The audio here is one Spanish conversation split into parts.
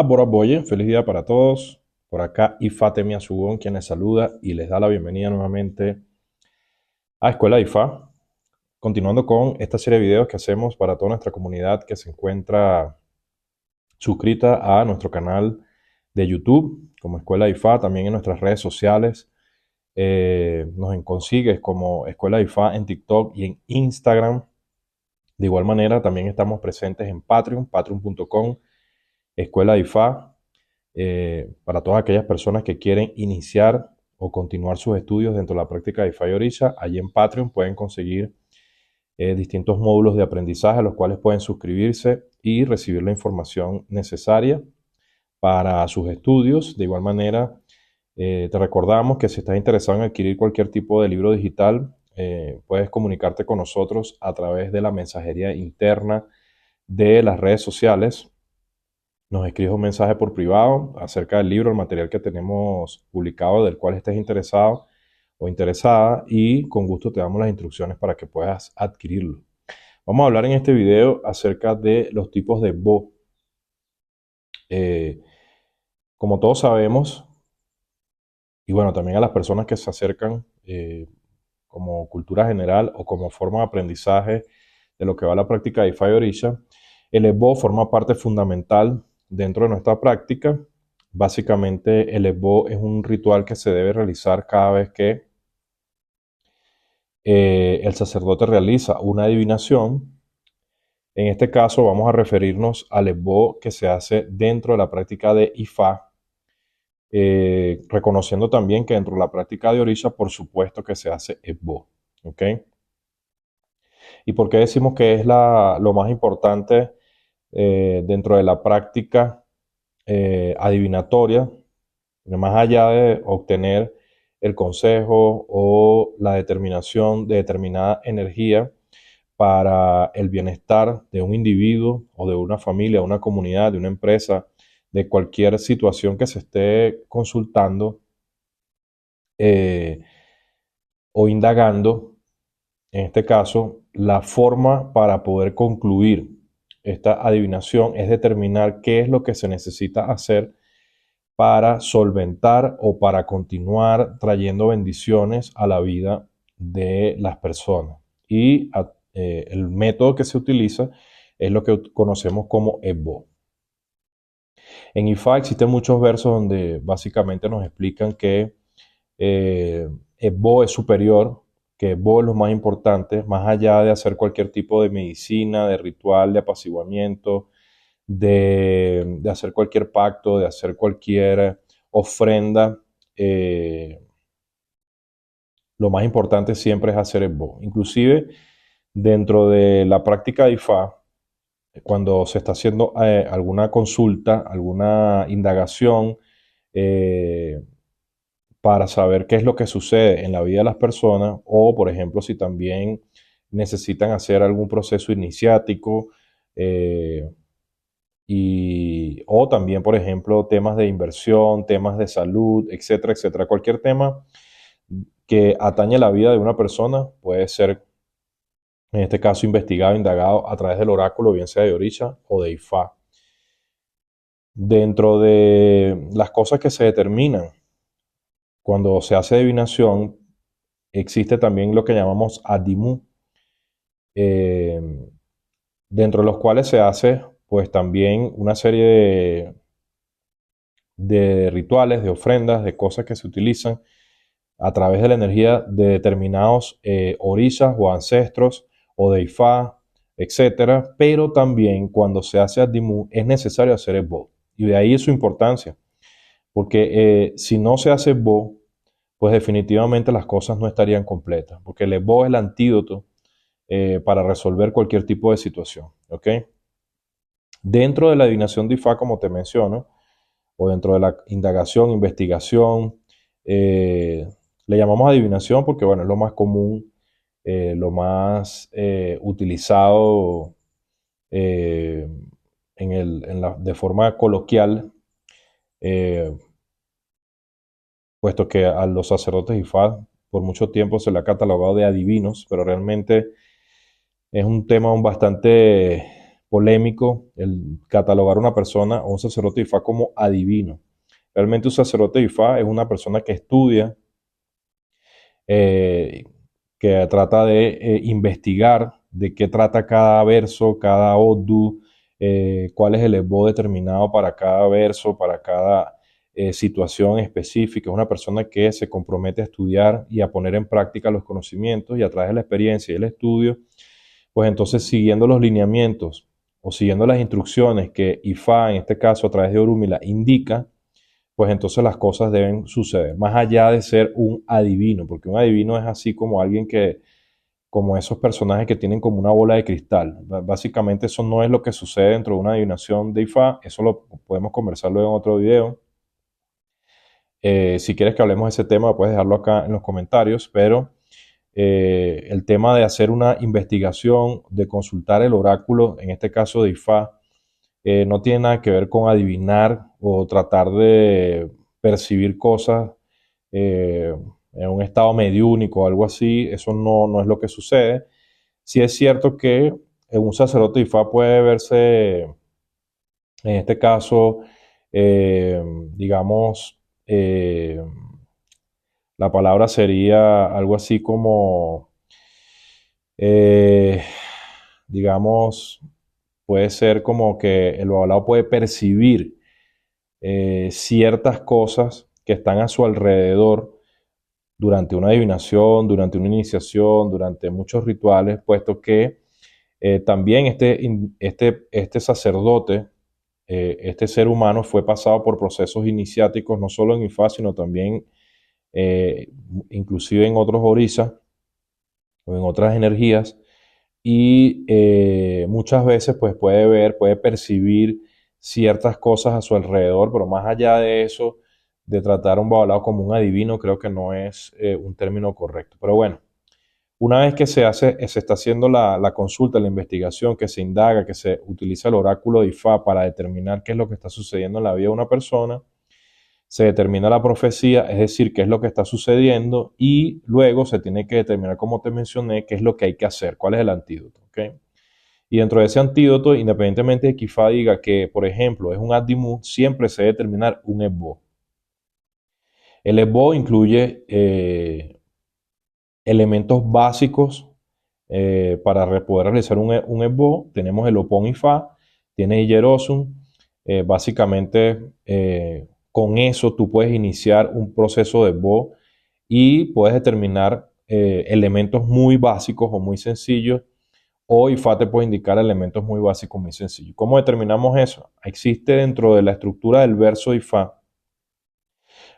Boye, feliz día para todos. Por acá Ifá Sugón, quien les saluda y les da la bienvenida nuevamente a Escuela Ifá. Continuando con esta serie de videos que hacemos para toda nuestra comunidad que se encuentra suscrita a nuestro canal de YouTube como Escuela Ifá, también en nuestras redes sociales. Nos consigues como Escuela Ifá en TikTok y en Instagram. De igual manera, también estamos presentes en Patreon, patreon.com, Escuela Ifá. Para todas aquellas personas que quieren iniciar o continuar sus estudios dentro de la práctica de IFA y Orisha, allí en Patreon pueden conseguir distintos módulos de aprendizaje a los cuales pueden suscribirse y recibir la información necesaria para sus estudios. De igual manera, te recordamos que si estás interesado en adquirir cualquier tipo de libro digital, puedes comunicarte con nosotros a través de la mensajería interna de las redes sociales. Nos escribes un mensaje por privado acerca del libro, el material que tenemos publicado, del cual estés interesado o interesada, y con gusto te damos las instrucciones para que puedas adquirirlo. Vamos a hablar en este video acerca de los tipos de Bo. Eh, Como todos sabemos, y bueno, también a las personas que se acercan como cultura general o como forma de aprendizaje de lo que va a la práctica de Ifa y Orisha, el Ebo forma parte fundamental dentro de nuestra práctica. Básicamente, el Ebo es un ritual que se debe realizar cada vez que el sacerdote realiza una adivinación. En este caso, vamos a referirnos al Ebo que se hace dentro de la práctica de Ifa, reconociendo también que dentro de la práctica de Orisha, por supuesto que se hace Ebo. ¿Ok? ¿Y por qué decimos que es lo más importante dentro de la práctica adivinatoria? Más allá de obtener el consejo o la determinación de determinada energía para el bienestar de un individuo o de una familia, de una comunidad, de una empresa, de cualquier situación que se esté consultando eh, o indagando, en este caso, la forma para poder concluir esta adivinación es determinar qué es lo que se necesita hacer para solventar o para continuar trayendo bendiciones a la vida de las personas. Y el método que se utiliza es lo que conocemos como Ebo. En Ifá existen muchos versos donde básicamente nos explican que Ebo es superior, que Ebo es lo más importante, más allá de hacer cualquier tipo de medicina, de ritual, de apaciguamiento, de hacer cualquier pacto, de hacer cualquier ofrenda. Lo más importante siempre es hacer el Bo. Inclusive dentro de la práctica de IFA, cuando se está haciendo alguna consulta, alguna indagación eh, para saber qué es lo que sucede en la vida de las personas, o por ejemplo si también necesitan hacer algún proceso iniciático, eh, o también, por ejemplo, temas de inversión, temas de salud, etcétera, etcétera. Cualquier tema que atañe la vida de una persona puede ser, en este caso, investigado, indagado a través del oráculo, bien sea de Orisha o de Ifá. Dentro de las cosas que se determinan cuando se hace adivinación, existe también lo que llamamos Adimu, eh, dentro de los cuales se hace pues también una serie de rituales, de ofrendas, de cosas que se utilizan a través de la energía de determinados orishas o ancestros o de Ifá, etcétera. Pero también cuando se hace Adimu es necesario hacer el Bo. Y de ahí su importancia. Porque si no se hace Bo, pues definitivamente las cosas no estarían completas. Porque el Bo es el antídoto para resolver cualquier tipo de situación. ¿Ok? Dentro de la adivinación de Ifá, como te menciono, o dentro de la indagación, investigación, eh, le llamamos adivinación porque, bueno, es lo más común, lo más utilizado eh, de forma coloquial, eh, puesto que a los sacerdotes Ifá por mucho tiempo se le ha catalogado de adivinos, pero realmente es un tema bastante polémico el catalogar a una persona o un sacerdote de Ifá como adivino. Realmente un sacerdote de Ifá es una persona que estudia, eh, que trata de investigar de qué trata cada verso, cada odu, cuál es el esbo determinado para cada verso, para cada situación específica. Es una persona que se compromete a estudiar y a poner en práctica los conocimientos y a través de la experiencia y el estudio, pues entonces siguiendo los lineamientos o siguiendo las instrucciones que Ifá, en este caso a través de Orúmila, indica, pues entonces las cosas deben suceder, más allá de ser un adivino, porque un adivino es así como alguien que, como esos personajes que tienen como una bola de cristal. Básicamente eso no es lo que sucede dentro de una adivinación de Ifá, eso lo podemos conversar luego en otro video. Si quieres que hablemos de ese tema, puedes dejarlo acá en los comentarios, pero el tema de hacer una investigación, de consultar el oráculo, en este caso de Ifá, no tiene nada que ver con adivinar o tratar de percibir cosas en un estado mediúnico o algo así. Eso no es lo que sucede. Sí es cierto que un sacerdote de Ifá puede verse, en este caso, eh, digamos, la palabra sería algo así como, eh, digamos, puede ser como que el babalao puede percibir ciertas cosas que están a su alrededor durante una adivinación, durante una iniciación, durante muchos rituales, puesto que también este sacerdote, este ser humano fue pasado por procesos iniciáticos, no solo en Ifá, sino también eh, inclusive en otros orisas o en otras energías, y muchas veces pues puede ver, puede percibir ciertas cosas a su alrededor, pero más allá de eso, de tratar a un babalao como un adivino, creo que no es un término correcto. Pero bueno, una vez que se está haciendo la consulta, la investigación, que se indaga, que se utiliza el oráculo de Ifá para determinar qué es lo que está sucediendo en la vida de una persona, se determina la profecía, es decir, qué es lo que está sucediendo, y luego se tiene que determinar, como te mencioné, qué es lo que hay que hacer, cuál es el antídoto. ¿Okay? Y dentro de ese antídoto, independientemente de que Ifá diga que, por ejemplo, es un Adimú, siempre se debe determinar un Esbo. El Esbo incluye elementos básicos para poder realizar un Esbo. Tenemos el Opón Ifá, tiene Iyerosum. Básicamente, con eso tú puedes iniciar un proceso de Esbo y puedes determinar elementos muy básicos o muy sencillos, o Ifá te puede indicar elementos muy básicos, muy sencillos. ¿Cómo determinamos eso? Existe dentro de la estructura del verso de Ifá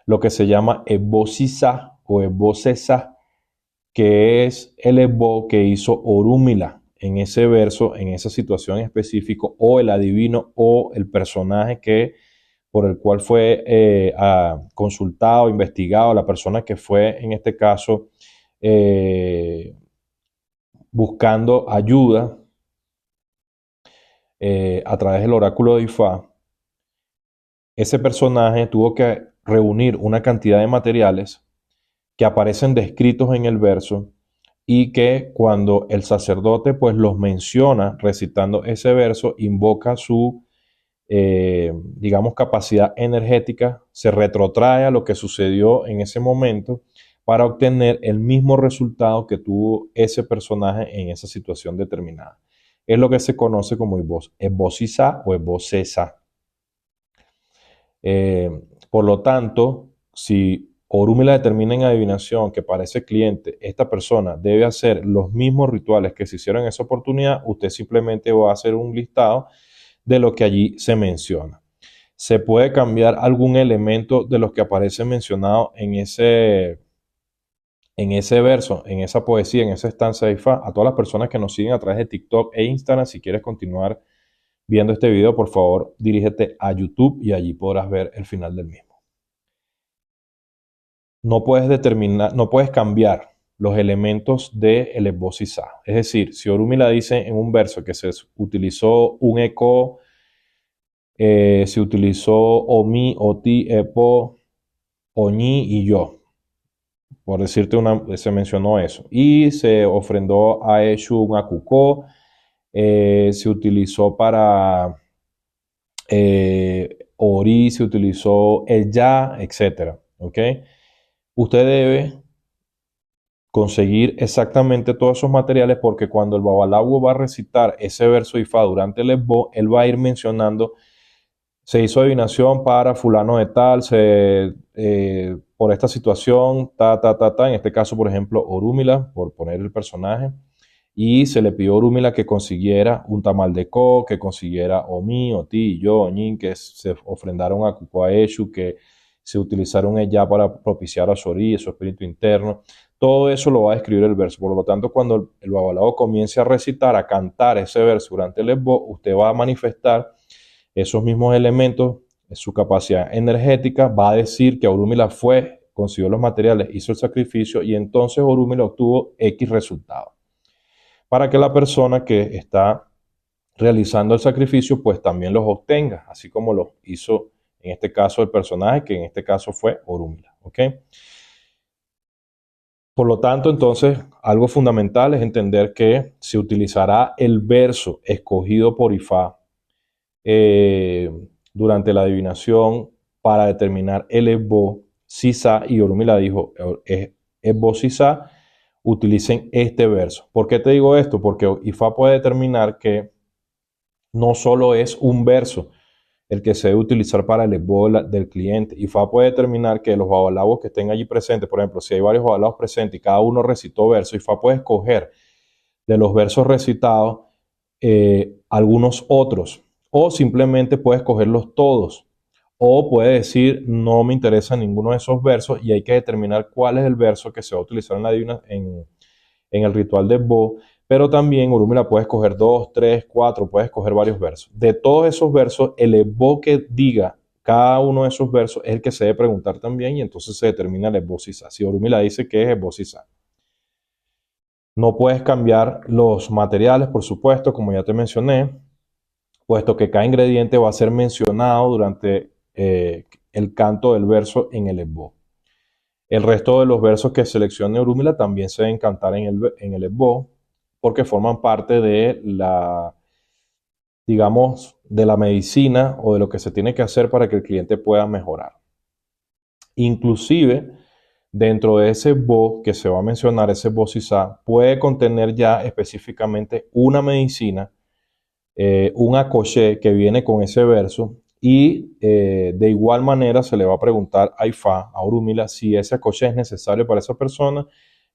lo que se llama Ebosisa o Ebosesa, que es el Ebo que hizo Orúmila en ese verso, en esa situación específica, o el adivino o el personaje que por el cual fue consultado, investigado, la persona que fue en este caso buscando ayuda a través del oráculo de Ifá. Ese personaje tuvo que reunir una cantidad de materiales que aparecen descritos en el verso y que cuando el sacerdote pues los menciona recitando ese verso, invoca su, digamos, capacidad energética, se retrotrae a lo que sucedió en ese momento para obtener el mismo resultado que tuvo ese personaje en esa situación determinada. Es lo que se conoce como esbozisa o esbocesa. Por lo tanto, si Orúmila determina en adivinación que para ese cliente esta persona debe hacer los mismos rituales que se hicieron en esa oportunidad, usted simplemente va a hacer un listado de lo que allí se menciona. Se puede cambiar algún elemento de los que aparece mencionado en ese verso, en esa poesía, en esa estancia de Ifá. A todas las personas que nos siguen a través de TikTok e Instagram, si quieres continuar viendo este video, por favor, dirígete a YouTube y allí podrás ver el final del mismo. No puedes determinar, no puedes cambiar los elementos del esbozizá. Es decir, si Orúmila dice en un verso que se utilizó un eco, se utilizó omi, oti, epo, oñi y yo. Por decirte se mencionó eso. Y se ofrendó a Eshu un acucó, se utilizó para Ori, se utilizó el ya, etcétera. ¿Ok? Usted debe conseguir exactamente todos esos materiales porque cuando el babalawo va a recitar ese verso Ifá durante el esbo, él va a ir mencionando, se hizo adivinación para fulano de tal, por esta situación, en este caso, por ejemplo, Orúmila, por poner el personaje, y se le pidió a Orúmila que consiguiera un tamal de co, que consiguiera Omi, Oti, Yo, Oñin, que se ofrendaron a Kukuaeshu, que se utilizaron ella para propiciar a Sori, su espíritu interno. Todo eso lo va a describir el verso. Por lo tanto, cuando el babalao comience a recitar, a cantar ese verso durante el esbo, usted va a manifestar esos mismos elementos, su capacidad energética, va a decir que Orúmila fue, consiguió los materiales, hizo el sacrificio y entonces Orúmila obtuvo X resultado. Para que la persona que está realizando el sacrificio pues también los obtenga, así como lo hizo en este caso el personaje, que en este caso fue Orúmila. ¿Ok? Por lo tanto, entonces, algo fundamental es entender que se utilizará el verso escogido por Ifá eh, durante la adivinación para determinar el esbo, sisa, y Orúmila dijo, esbo, sisa, utilicen este verso. ¿Por qué te digo esto? Porque Ifá puede determinar que no solo es un verso el que se debe utilizar para el esbo del cliente. IFA puede determinar que los babalabos que estén allí presentes, por ejemplo, si hay varios babalabos presentes y cada uno recitó verso, IFA puede escoger de los versos recitados algunos otros, o simplemente puede escogerlos todos, o puede decir no me interesa ninguno de esos versos y hay que determinar cuál es el verso que se va a utilizar en el ritual de Bo, pero también Orúmila puede escoger 2, 3, 4, puede escoger varios versos. De todos esos versos, el esbo que diga cada uno de esos versos es el que se debe preguntar también y entonces se determina el esbo sisa. Si Orúmila dice que es esbo sisa. No puedes cambiar los materiales, por supuesto, como ya te mencioné, puesto que cada ingrediente va a ser mencionado durante el canto del verso en el esbo. El resto de los versos que seleccione Orúmila también se deben cantar en el esbo, porque forman parte de la, digamos, de la medicina o de lo que se tiene que hacer para que el cliente pueda mejorar. Inclusive, dentro de ese bo que se va a mencionar, ese bo sisa, puede contener ya específicamente una medicina, un acoché que viene con ese verso y de igual manera se le va a preguntar a Ifá, a Orúmila, si ese acoché es necesario para esa persona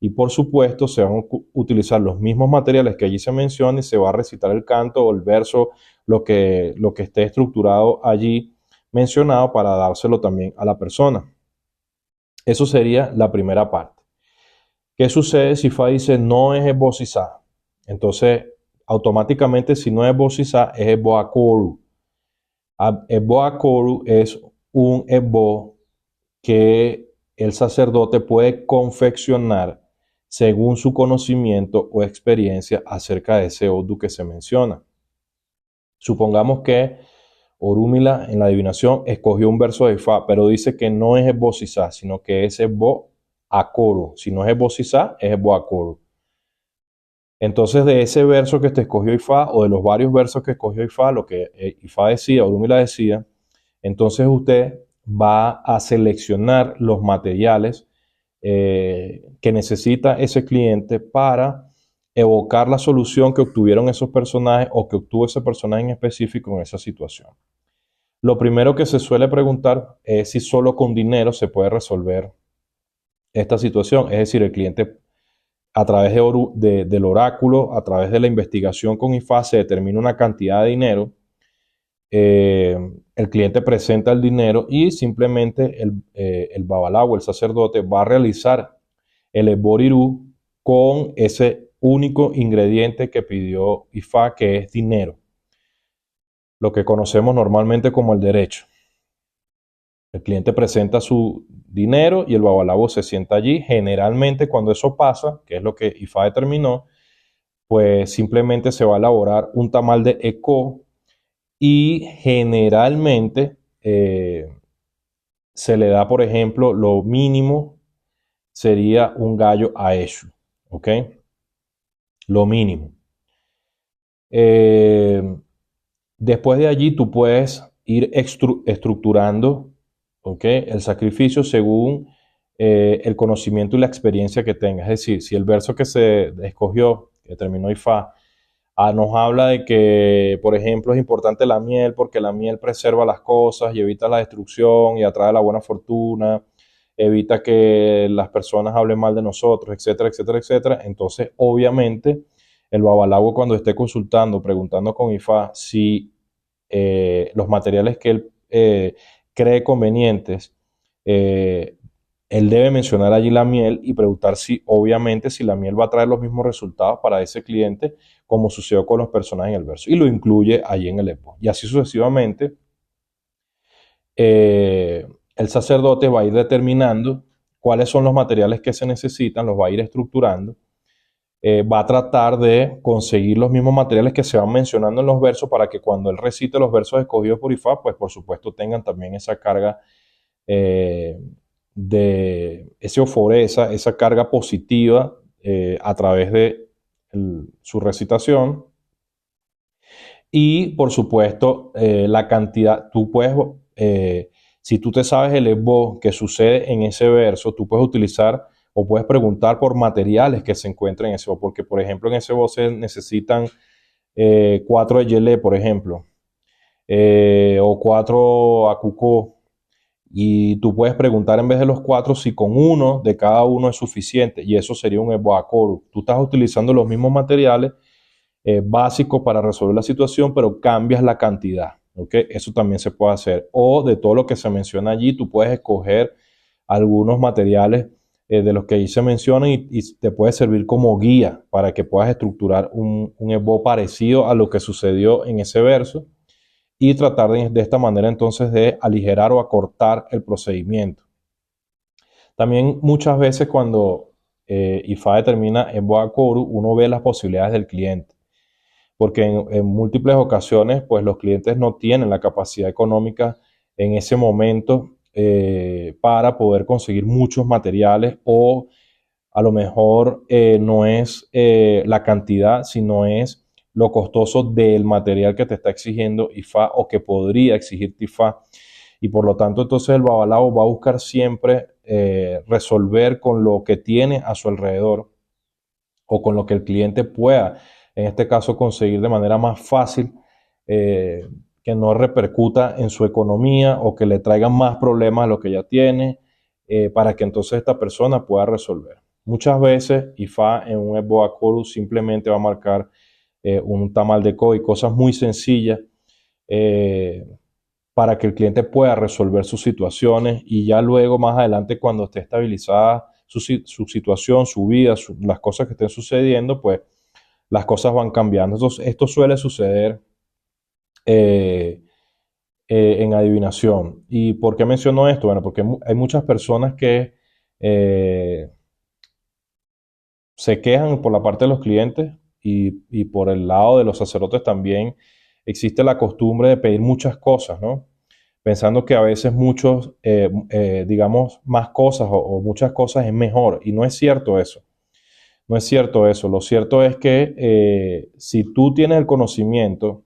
y por supuesto se van a utilizar los mismos materiales que allí se menciona y se va a recitar el canto o el verso, lo que esté estructurado allí mencionado para dárselo también a la persona. Eso sería la primera parte. ¿Qué sucede si Ifá dice no es esbo sisa? Entonces, automáticamente si no es esbo sisa, es esbo akoru. Esbo akoru es un esbo que el sacerdote puede confeccionar según su conocimiento o experiencia acerca de ese odu que se menciona. Supongamos que Orúmila en la adivinación escogió un verso de Ifá, pero dice que no es esbo sisa, sino que es esbo akoru. Si no es esbo sisa, es esbo akoru. Entonces, de ese verso que te escogió Ifá, o de los varios versos que escogió Ifá, lo que Ifá decía, Orúmila decía, entonces usted va a seleccionar los materiales que necesita ese cliente para evocar la solución que obtuvieron esos personajes o que obtuvo ese personaje en específico en esa situación. Lo primero que se suele preguntar es si solo con dinero se puede resolver esta situación. Es decir, el cliente a través del oráculo, a través de la investigación con IFA, se determina una cantidad de dinero. El cliente presenta el dinero y simplemente el babalawo, el sacerdote, va a realizar el esborirú con ese único ingrediente que pidió IFA, que es dinero, lo que conocemos normalmente como el derecho. El cliente presenta su dinero y el babalawo se sienta allí. Generalmente cuando eso pasa, que es lo que IFA determinó, pues simplemente se va a elaborar un tamal de eco y generalmente se le da, por ejemplo, lo mínimo sería un gallo a Eshu, ¿ok? Lo mínimo. Eh, Después de allí tú puedes ir estructurando, ¿ok?, el sacrificio según el conocimiento y la experiencia que tengas. Es decir, si el verso que se escogió, que terminó Ifá, nos habla de que, por ejemplo, es importante la miel porque la miel preserva las cosas y evita la destrucción y atrae la buena fortuna, evita que las personas hablen mal de nosotros, etcétera, etcétera, etcétera. Entonces, obviamente, el babalago cuando esté consultando, preguntando con Ifá si los materiales que él cree convenientes, eh, él debe mencionar allí la miel y preguntar si, obviamente, si la miel va a traer los mismos resultados para ese cliente como sucedió con los personajes en el verso. Y lo incluye allí en el EPO. Y así sucesivamente, el sacerdote va a ir determinando cuáles son los materiales que se necesitan, los va a ir estructurando, va a tratar de conseguir los mismos materiales que se van mencionando en los versos para que cuando él recite los versos escogidos por Ifá, pues por supuesto tengan también esa carga eh, de ese oforesa, esa carga positiva a través de su recitación. Y por supuesto, la cantidad, tú puedes, si tú te sabes el esbo que sucede en ese verso, tú puedes utilizar o puedes preguntar por materiales que se encuentren en ese esbo, porque por ejemplo en ese esbo se necesitan 4 de yelé, por ejemplo, o 4 acucó, y tú puedes preguntar en vez de los 4 si con uno de cada uno es suficiente, y eso sería un esbo acoru. Tú estás utilizando los mismos materiales básicos para resolver la situación, pero cambias la cantidad. ¿Okay? Eso también se puede hacer. O de todo lo que se menciona allí, tú puedes escoger algunos materiales de los que ahí se mencionan y te puede servir como guía para que puedas estructurar un esbo parecido a lo que sucedió en ese verso y tratar de esta manera entonces de aligerar o acortar el procedimiento. También muchas veces cuando IFA determina esbo acoru, uno ve las posibilidades del cliente porque en múltiples ocasiones pues los clientes no tienen la capacidad económica en ese momento para poder conseguir muchos materiales o a lo mejor no es la cantidad, sino es lo costoso del material que te está exigiendo IFA o que podría exigirte IFA. Y por lo tanto, entonces el babalao va a buscar siempre resolver con lo que tiene a su alrededor o con lo que el cliente pueda, en este caso, conseguir de manera más fácil, eh, que no repercuta en su economía o que le traigan más problemas a lo que ya tiene, para que entonces esta persona pueda resolver. Muchas veces IFA en un Eboa Chorus simplemente va a marcar un tamal de co y cosas muy sencillas eh, para que el cliente pueda resolver sus situaciones y ya luego más adelante cuando esté estabilizada su situación, su vida, las cosas que estén sucediendo, pues las cosas van cambiando. Entonces, esto suele suceder eh, en adivinación. ¿Y por qué menciono esto? Bueno, porque hay muchas personas que eh, se quejan por la parte de los clientes y por el lado de los sacerdotes también existe la costumbre de pedir muchas cosas, ¿no? Pensando que a veces muchos, digamos, más cosas o muchas cosas es mejor. Y no es cierto eso. No es cierto eso. Lo cierto es que si tú tienes el conocimiento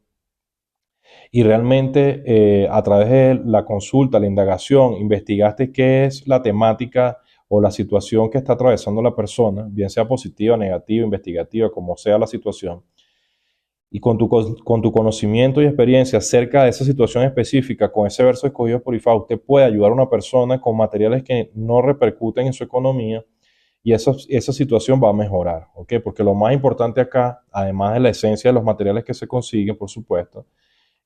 y realmente a través de la consulta, la indagación, investigaste qué es la temática o la situación que está atravesando la persona, bien sea positiva, negativa, investigativa, como sea la situación, y con tu conocimiento y experiencia acerca de esa situación específica, con ese verso escogido por IFA, usted puede ayudar a una persona con materiales que no repercuten en su economía y esa situación va a mejorar, ¿ok? Porque lo más importante acá, además de la esencia de los materiales que se consiguen, por supuesto,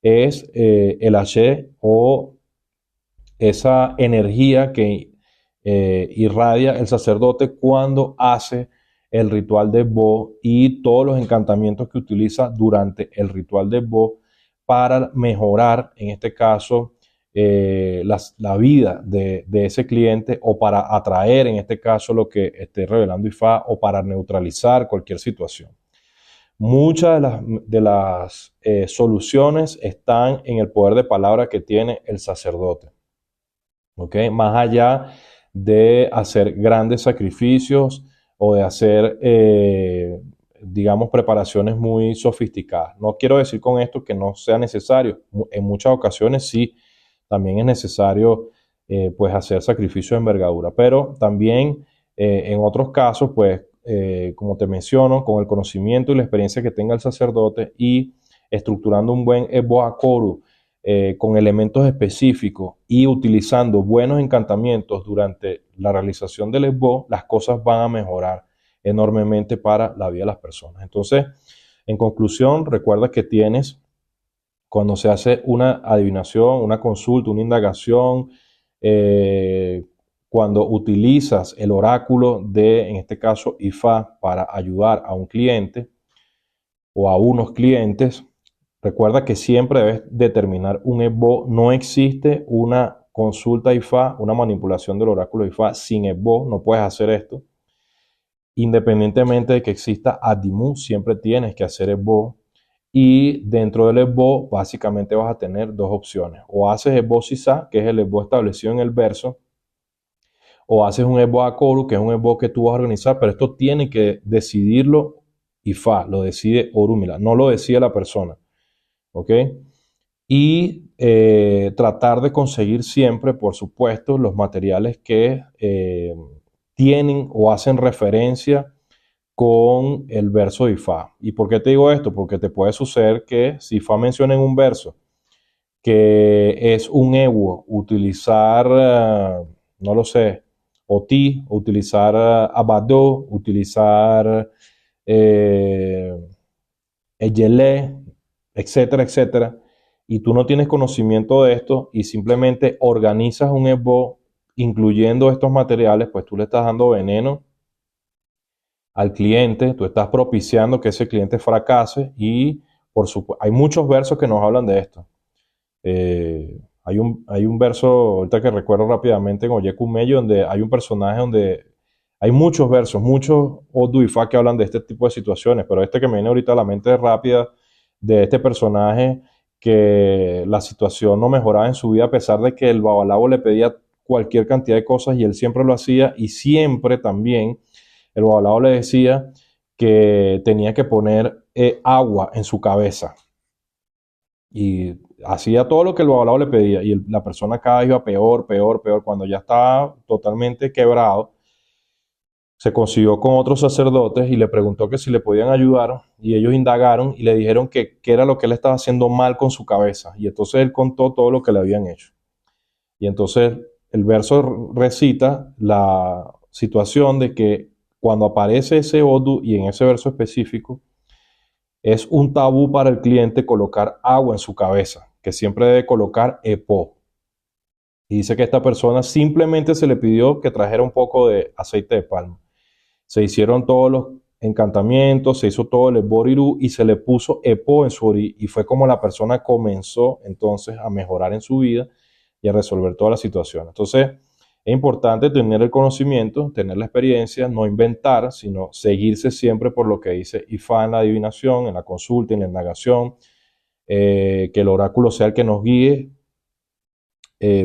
es el H o esa energía que irradia el sacerdote cuando hace el ritual de Bo y todos los encantamientos que utiliza durante el ritual de Bo para mejorar, en este caso, la vida de ese cliente o para atraer, en este caso, lo que esté revelando IFA o para neutralizar cualquier situación. Muchas de las soluciones están en el poder de palabra que tiene el sacerdote. ¿Okay? Más allá de hacer grandes sacrificios o de hacer digamos, preparaciones muy sofisticadas. No quiero decir con esto que no sea necesario. En muchas ocasiones sí, también es necesario pues hacer sacrificios de envergadura, pero también en otros casos, pues, como te menciono, con el conocimiento y la experiencia que tenga el sacerdote y estructurando un buen Eboa Koru con elementos específicos y utilizando buenos encantamientos durante la realización del Ebo, las cosas van a mejorar enormemente para la vida de las personas. Entonces, en conclusión, recuerda que tienes, cuando se hace una adivinación, una consulta, una indagación, eh, cuando utilizas el oráculo de, en este caso, IFA, para ayudar a un cliente o a unos clientes, recuerda que siempre debes determinar un EBO. No existe una consulta IFA, una manipulación del oráculo IFA sin EBO. No puedes hacer esto. Independientemente de que exista Adimu, siempre tienes que hacer EBO. Y dentro del EBO, básicamente vas a tener dos opciones. O haces EBO Sisa, que es el EBO establecido en el verso, o haces un EBO Akoru, que es un EBO que tú vas a organizar, pero esto tiene que decidirlo IFA, lo decide Orúmila, no lo decide la persona. ¿Ok? Y tratar de conseguir siempre, por supuesto, los materiales que tienen o hacen referencia con el verso de Ifá. ¿Y por qué te digo esto? Porque te puede suceder que si Ifá menciona en un verso que es un ewo, utilizar, no lo sé, oti, utilizar abadó, utilizar eyelé, etcétera, etcétera, y tú no tienes conocimiento de esto y simplemente organizas un EBO incluyendo estos materiales, pues tú le estás dando veneno al cliente, tú estás propiciando que ese cliente fracase y por supuesto, hay muchos versos que nos hablan de esto. Hay un verso, ahorita que recuerdo rápidamente en Oye Kumeyo, donde hay un personaje donde hay muchos versos, muchos Odu y Fa que hablan de este tipo de situaciones, pero este que me viene ahorita a la mente rápida de este personaje que la situación no mejoraba en su vida a pesar de que el babalao le pedía cualquier cantidad de cosas y él siempre lo hacía y siempre también el babalao le decía que tenía que poner agua en su cabeza y hacía todo lo que el babalao le pedía y la persona cada vez iba peor, peor, peor. Cuando ya estaba totalmente quebrado, se consiguió con otros sacerdotes y le preguntó que si le podían ayudar y ellos indagaron y le dijeron que qué era lo que él estaba haciendo mal con su cabeza y entonces él contó todo lo que le habían hecho. Y entonces el verso recita la situación de que cuando aparece ese Odu y en ese verso específico, es un tabú para el cliente colocar agua en su cabeza, que siempre debe colocar EPO. Y dice que esta persona simplemente se le pidió que trajera un poco de aceite de palma. Se hicieron todos los encantamientos, se hizo todo el Boriru y se le puso EPO en su ori. Y fue como la persona comenzó entonces a mejorar en su vida y a resolver toda la situación. Entonces, es importante tener el conocimiento, tener la experiencia, no inventar, sino seguirse siempre por lo que dice Ifá en la adivinación, en la consulta, en la indagación, que el oráculo sea el que nos guíe.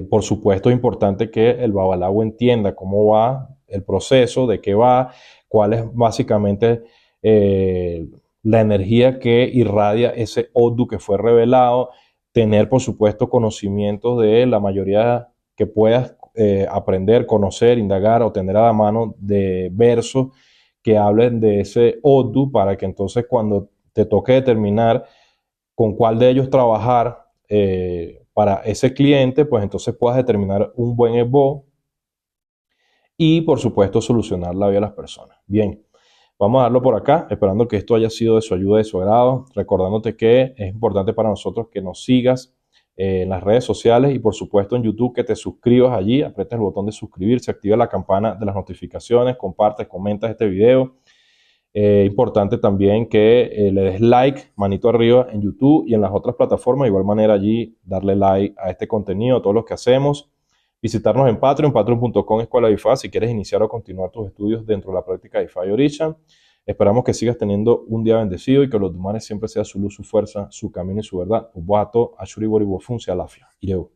Por supuesto, es importante que el babalawo entienda cómo va el proceso, de qué va, cuál es básicamente la energía que irradia ese Odu que fue revelado, tener, por supuesto, conocimientos de la mayoría que puedas aprender, conocer, indagar o tener a la mano de versos que hablen de ese Odu para que entonces cuando te toque determinar con cuál de ellos trabajar para ese cliente, pues entonces puedas determinar un buen EBO y por supuesto solucionar la vida de las personas. Bien, vamos a darlo por acá, esperando que esto haya sido de su ayuda, de su agrado, recordándote que es importante para nosotros que nos sigas en las redes sociales y por supuesto en YouTube que te suscribas allí, apretes el botón de suscribirse, activa la campana de las notificaciones, compartes, comentas este video. Importante también que le des like, manito arriba en YouTube y en las otras plataformas. De igual manera allí darle like a este contenido, a todos los que hacemos. Visitarnos en Patreon, patreon.com Escuela de IFA si quieres iniciar o continuar tus estudios dentro de la práctica de IFA y Orisha. Esperamos que sigas teniendo un día bendecido y que los Dumares siempre sea su luz, su fuerza, su camino y su verdad. Ubato, Ashuri Boribo Funcia, Lafia. Ireu.